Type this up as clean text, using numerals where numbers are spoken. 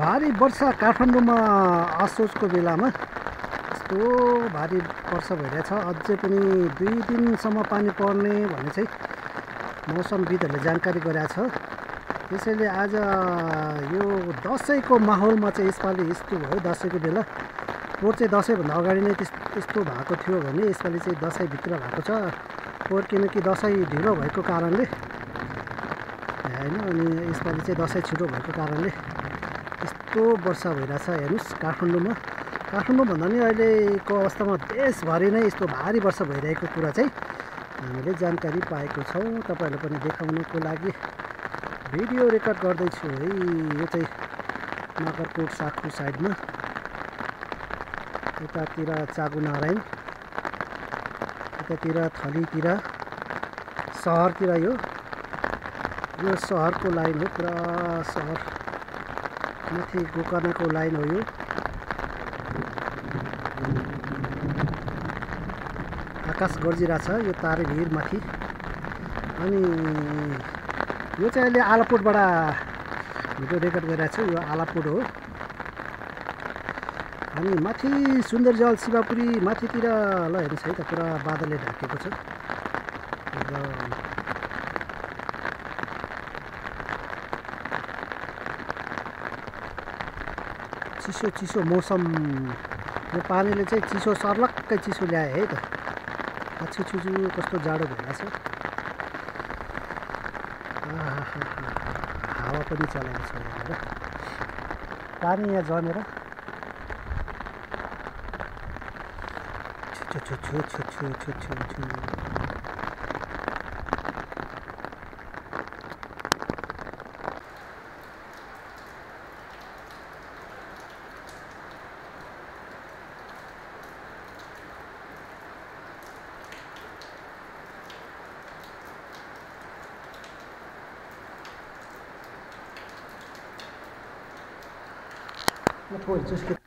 भारी वर्षा काठमाडौँमा असोजको बेलामा यस्तो भारी वर्षा भइरहेछ। अझै पनि 2 दिनसम्म पानी पर्ने भन्ने चाहिँ मौसमविदहरूले जानकारी गरेको छ। त्यसैले आज यो दसैँको माहौलमा चाहिँ यसपालि यस्तो भयो। दसैँको बेला पोहोर चाहिँ दसैँभन्दा अगाडि नै त्यस्तो भएको थियो भने यसपालि चाहिँ दसैँभित्र भएको छ। पोहोर किनकि दसैँ ढिलो भएको कारणले होइन, अनि यसपालि चाहिँ दसैँ छिटो भएको कारणले यस्तो वर्षा भइरहेछ। हेर्नुहोस् काठमाडौँमा, काठमाडौँ भन्दा नि अहिलेको अवस्थामा देशभरि नै यस्तो भारी वर्षा भइरहेको कुरा चाहिँ हामीले जानकारी पाएको छौँ। तपाईँहरूलाई पनि देखाउनको लागि भिडियो रेकर्ड गर्दैछु है। यो चाहिँ नगरकोट साखु साइडमा, यतातिर चागुनारायण, यतातिर थलीतिर सहरतिर यो सहरको लाइन हो। पुरा सहर माथि गोकर्णको लाइन हो यो। आकाश गर्जिरहेछ यो तारेभिर माथि। अनि यो चाहिँ अहिले आलापुरबाट भिडियो रेकर्ड गरिरहेको छु। यो आलापुर हो। अनि माथि सुन्दरजल शिवपुरी माथितिर ल हेर्नुहोस् है त, पुरा बादलले ढाकेको छ। चिसो चिसो मौसम, यो पानीले चाहिँ चिसो सर्लक्कै चिसो ल्यायो है त। छिछु कस्तो जाडो भइरहेछ। हावा पनि चलेको छ यहाँनिर, पानी यहाँ जमेर छु। Poi, c'è